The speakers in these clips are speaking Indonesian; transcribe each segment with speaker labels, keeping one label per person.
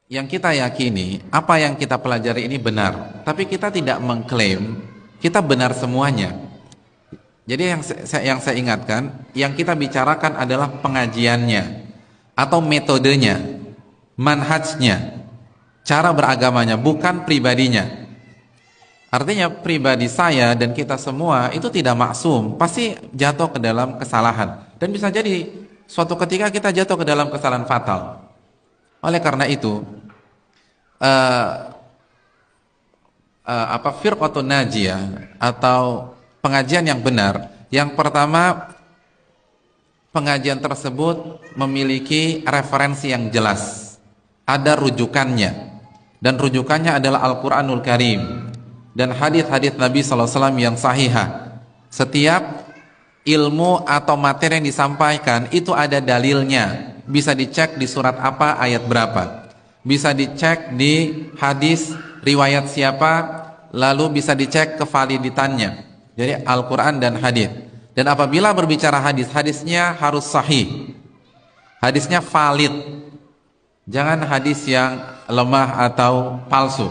Speaker 1: yang kita yakini, apa yang kita pelajari ini benar, tapi kita tidak mengklaim kita benar semuanya. Jadi yang saya ingatkan, yang kita bicarakan adalah pengajiannya atau metodenya, manhajnya, cara beragamanya, bukan pribadinya. Artinya pribadi saya dan kita semua itu tidak maksum, pasti jatuh ke dalam kesalahan, dan bisa jadi suatu ketika kita jatuh ke dalam kesalahan fatal. Oleh karena itu, firqatun najiyah atau pengajian yang benar, yang pertama, pengajian tersebut memiliki referensi yang jelas, ada rujukannya, dan rujukannya adalah Al-Quranul Karim dan hadis-hadis Nabi SAW yang sahihah. Setiap ilmu atau materi yang disampaikan itu ada dalilnya, bisa dicek di surat apa, ayat berapa, bisa dicek di hadis riwayat siapa, lalu bisa dicek kevaliditannya. Jadi Al-Quran dan hadis. Dan apabila berbicara hadis, hadisnya harus sahih, hadisnya valid, jangan hadis yang lemah atau palsu.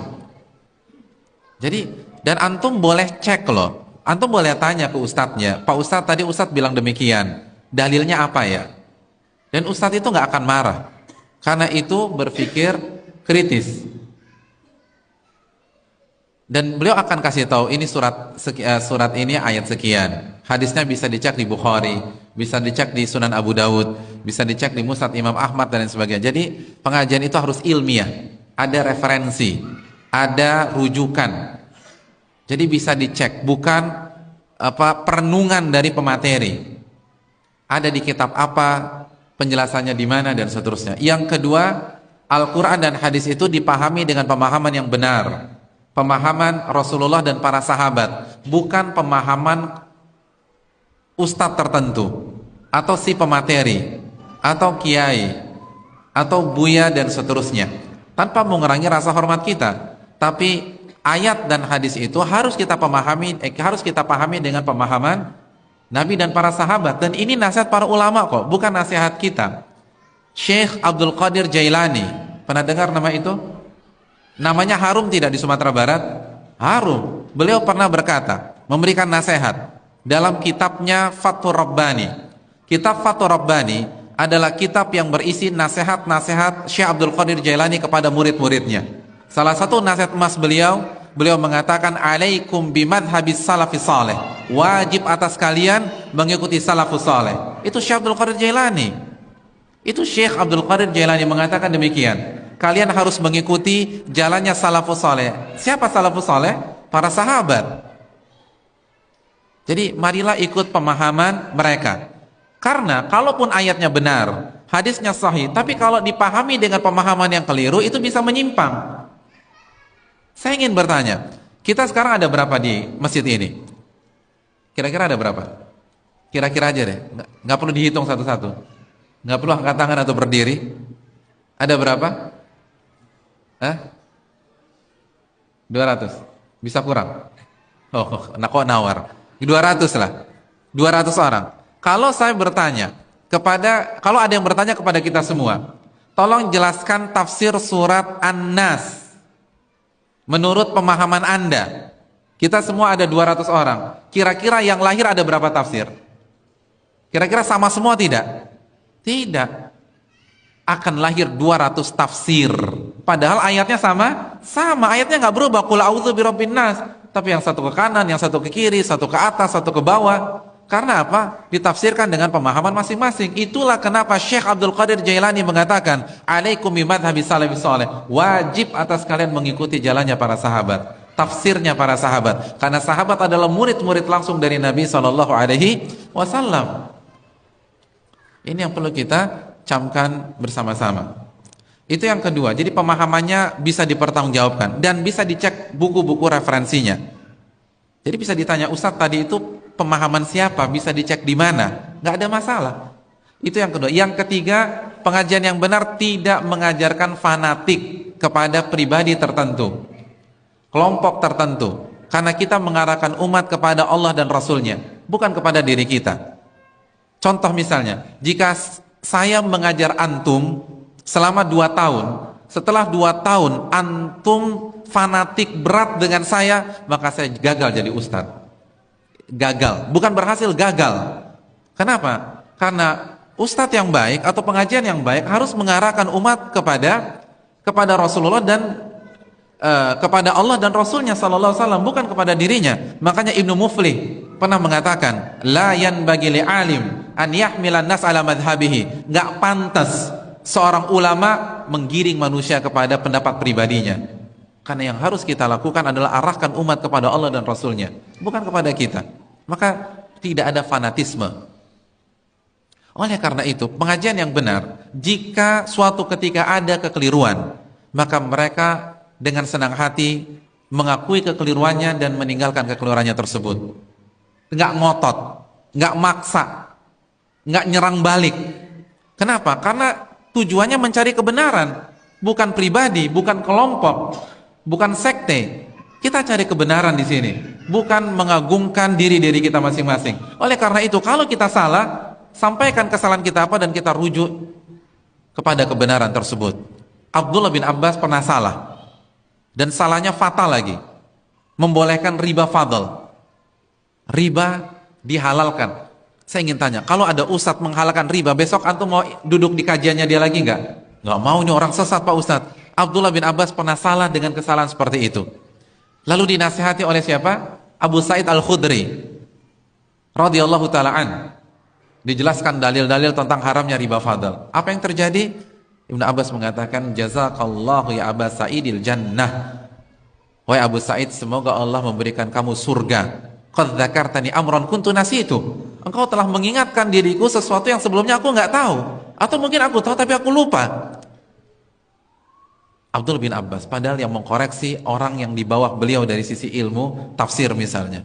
Speaker 1: Jadi, dan antum boleh cek loh, antum boleh tanya ke ustadznya, Pak Ustadz, tadi Ustadz bilang demikian, dalilnya apa ya? Dan ustadz itu nggak akan marah, karena itu berpikir kritis. Dan beliau akan kasih tahu, ini surat ini ayat sekian, hadisnya bisa dicek di Bukhari, bisa dicek di Sunan Abu Dawud, bisa dicek di Musnad Imam Ahmad dan lain sebagainya. Jadi pengajian itu harus ilmiah, ada referensi, ada rujukan. Jadi bisa dicek, bukan perenungan dari pemateri. Ada di kitab apa, penjelasannya di mana, dan seterusnya. Yang kedua, Al-Quran dan hadis itu dipahami dengan pemahaman yang benar, pemahaman Rasulullah dan para sahabat, bukan pemahaman ustadz tertentu atau si pemateri atau kiai atau buya dan seterusnya, tanpa mengurangi rasa hormat kita. Tapi ayat dan hadis itu harus kita pahami dengan pemahaman Nabi dan para sahabat. Dan ini nasihat para ulama kok, bukan nasihat kita. Syekh Abdul Qadir Jailani, pernah dengar nama itu? Namanya harum tidak di Sumatera Barat? Harum. Beliau pernah berkata, memberikan nasihat dalam kitabnya Fathur Rabbani. Kitab Fathur Rabbani adalah kitab yang berisi nasihat-nasihat Syekh Abdul Qadir Jailani kepada murid-muridnya. Salah satu nasihat emas beliau mengatakan, alaikum bimadhabis salafis saleh, wajib atas kalian mengikuti salafus saleh. Itu Syekh Abdul Qadir Jailani. Itu Syekh Abdul Qadir Jailani mengatakan demikian. Kalian harus mengikuti jalannya salafus saleh. Siapa salafus saleh? Para sahabat. Jadi marilah ikut pemahaman mereka. Karena kalaupun ayatnya benar, hadisnya sahih, tapi kalau dipahami dengan pemahaman yang keliru, itu bisa menyimpang. Saya ingin bertanya, kita sekarang ada berapa di masjid ini? Kira-kira ada berapa? Kira-kira aja deh, nggak perlu dihitung satu-satu, nggak perlu angkat tangan atau berdiri. Ada berapa? 200? Bisa kurang? Oh, kok nawar? 200 lah, 200 orang. Kalau saya bertanya kalau ada yang bertanya kepada kita semua, tolong jelaskan tafsir surat An-Nas menurut pemahaman Anda. Kita semua ada 200 orang. Kira-kira yang lahir ada berapa tafsir? Kira-kira sama semua tidak? Tidak. Akan lahir 200 tafsir. Padahal ayatnya sama? Sama, ayatnya nggak berubah. Qul a'udzu birabbin nas. Tapi yang satu ke kanan, yang satu ke kiri, satu ke atas, satu ke bawah. Karena apa? Ditafsirkan dengan pemahaman masing-masing. Itulah kenapa Syekh Abdul Qadir Jailani mengatakan, alaikum bimadhabis salafis saleh, wajib atas kalian mengikuti jalannya para sahabat, tafsirnya para sahabat. Karena sahabat adalah murid-murid langsung dari Nabi SAW. Ini yang perlu kita camkan bersama-sama. Itu yang kedua. Jadi pemahamannya bisa dipertanggungjawabkan dan bisa dicek buku-buku referensinya. Jadi bisa ditanya, Ustadz tadi itu pemahaman siapa, bisa dicek di mana, nggak ada masalah. Itu yang kedua. Yang ketiga, pengajian yang benar tidak mengajarkan fanatik kepada pribadi tertentu, kelompok tertentu, karena kita mengarahkan umat kepada Allah dan Rasulnya, bukan kepada diri kita. Contoh misalnya, jika saya mengajar antum selama 2 tahun, setelah 2 tahun antum fanatik berat dengan saya, maka saya gagal jadi ustadz. Gagal, bukan berhasil, gagal. Kenapa? Karena ustadz yang baik atau pengajian yang baik harus mengarahkan umat kepada Rasulullah dan kepada Allah dan Rasulnya sallallahu alaihi wasallam, bukan kepada dirinya. Makanya Ibnu Muflih pernah mengatakan, la yanbaghi li'alim an yahmilan nas ala madhhabihi. Enggak pantas seorang ulama menggiring manusia kepada pendapat pribadinya. Karena yang harus kita lakukan adalah arahkan umat kepada Allah dan Rasulnya, bukan kepada kita. Maka tidak ada fanatisme. Oleh karena itu, pengajian yang benar, jika suatu ketika ada kekeliruan, maka mereka dengan senang hati mengakui kekeliruannya dan meninggalkan kekeliruannya tersebut. Nggak ngotot, nggak maksa, nggak nyerang balik. Kenapa? Karena tujuannya mencari kebenaran, bukan pribadi, bukan kelompok, bukan sekte. Kita cari kebenaran di sini, bukan mengagungkan diri kita masing-masing. Oleh karena itu, kalau kita salah, sampaikan kesalahan kita apa dan kita rujuk kepada kebenaran tersebut. Abdullah bin Abbas pernah salah, dan salahnya fatal lagi, membolehkan riba fadl. Riba dihalalkan. Saya ingin tanya, kalau ada ustadz menghalalkan riba, besok antum mau duduk di kajiannya dia lagi nggak? Nggak mau, nih orang sesat Pak Ustadz. Abdullah bin Abbas pernah salah dengan kesalahan seperti itu. Lalu dinasihati oleh siapa? Abu Sa'id Al-Khudri radhiyallahu ta'ala an. Dijelaskan dalil-dalil tentang haramnya riba fadl. Apa yang terjadi? Ibnu Abbas mengatakan, jazakallahu ya Aba Sa'idil jannah. Wahai Abu Sa'id, semoga Allah memberikan kamu surga. Qad dzakartani amran kuntu nasitu. Engkau telah mengingatkan diriku sesuatu yang sebelumnya aku nggak tahu, atau mungkin aku tahu tapi aku lupa. Abdul bin Abbas, padahal yang mengkoreksi orang yang di bawah beliau dari sisi ilmu tafsir misalnya,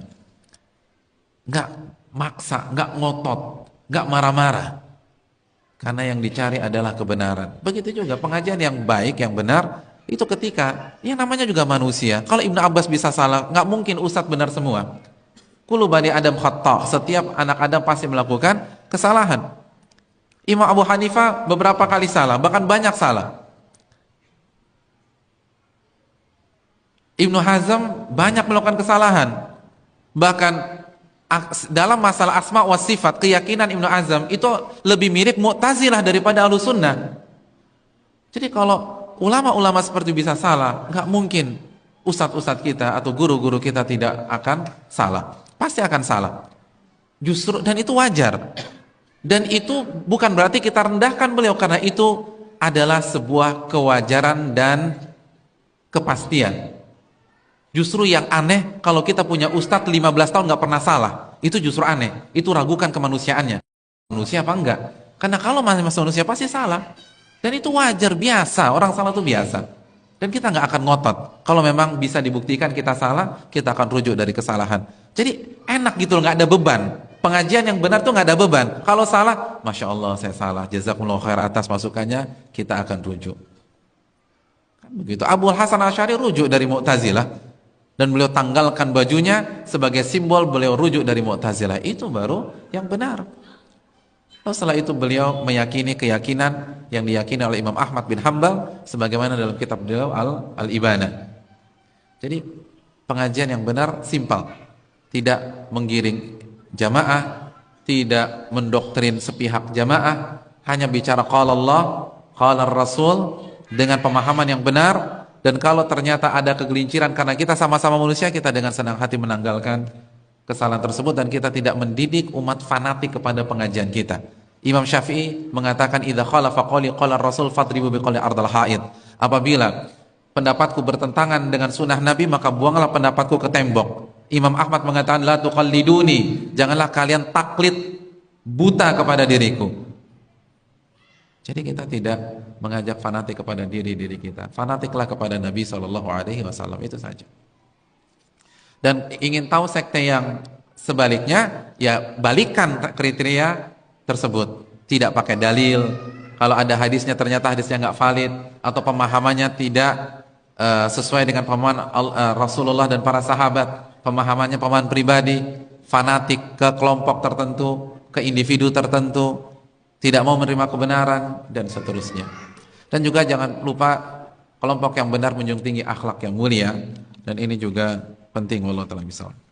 Speaker 1: nggak maksa, nggak ngotot, nggak marah-marah, karena yang dicari adalah kebenaran. Begitu juga pengajian yang baik, yang benar, itu ketika yang namanya juga manusia. Kalau Ibnu Abbas bisa salah, nggak mungkin ustadz benar semua. Kullu bani Adam khata', setiap anak Adam pasti melakukan kesalahan. Imam Abu Hanifah beberapa kali salah, bahkan banyak salah. Ibnu Hazm banyak melakukan kesalahan. Bahkan dalam masalah asma wa sifat, keyakinan Ibnu Hazm itu lebih mirip Mu'tazilah daripada Ahlussunnah. Jadi kalau ulama-ulama seperti bisa salah, nggak mungkin ustadz-ustadz kita atau guru-guru kita tidak akan salah. Pasti akan salah. Justru, dan itu wajar. Dan itu bukan berarti kita rendahkan beliau, karena itu adalah sebuah kewajaran dan kepastian. Justru yang aneh kalau kita punya ustadz 15 tahun nggak pernah salah, itu justru aneh. Itu ragukan kemanusiaannya. Manusia apa enggak? Karena kalau masih manusia pasti salah. Dan itu wajar, biasa. Orang salah itu biasa. Dan kita nggak akan ngotot. Kalau memang bisa dibuktikan kita salah, kita akan rujuk dari kesalahan. Jadi enak gitu loh, nggak ada beban. Pengajian yang benar tuh nggak ada beban. Kalau salah, Masya Allah saya salah, jazakumullah khair atas masukannya, kita akan rujuk. Kan begitu. Abul Hasan Asy'ari rujuk dari Mu'tazilah. Dan beliau tanggalkan bajunya sebagai simbol beliau rujuk dari Mu'tazilah. Itu baru yang benar. Lalu setelah itu beliau meyakini keyakinan yang diyakini oleh Imam Ahmad bin Hanbal sebagaimana dalam kitab beliau Al-Ibanah. Jadi pengajian yang benar simpel, tidak menggiring jamaah, tidak mendoktrin sepihak jamaah, hanya bicara qala Allah, qala Rasul dengan pemahaman yang benar. Dan kalau ternyata ada kegelinciran karena kita sama-sama manusia, kita dengan senang hati menanggalkan kesalahan tersebut dan kita tidak mendidik umat fanatik kepada pengajian kita. Imam Syafi'i mengatakan idza khalafa qawli qala Rasul fadribu biqawli ardal haid. Apabila pendapatku bertentangan dengan sunnah Nabi, maka buanglah pendapatku ke tembok. Imam Ahmad mengatakan la tuqalliduni, janganlah kalian taklid buta kepada diriku. Jadi kita tidak mengajak fanatik kepada diri kita. Fanatiklah kepada Nabi SAW, itu saja. Dan ingin tahu sekte yang sebaliknya, ya balikkan kriteria tersebut. Tidak pakai dalil. Kalau ada hadisnya ternyata hadisnya nggak valid atau pemahamannya tidak sesuai dengan pemahaman Rasulullah dan para sahabat, pemahamannya pemahaman pribadi, fanatik ke kelompok tertentu, ke individu tertentu, tidak mau menerima kebenaran dan seterusnya. Dan juga jangan lupa Kelompok yang benar menjunjung tinggi akhlak yang mulia, dan ini juga penting. Wallahu ta'ala bishawab.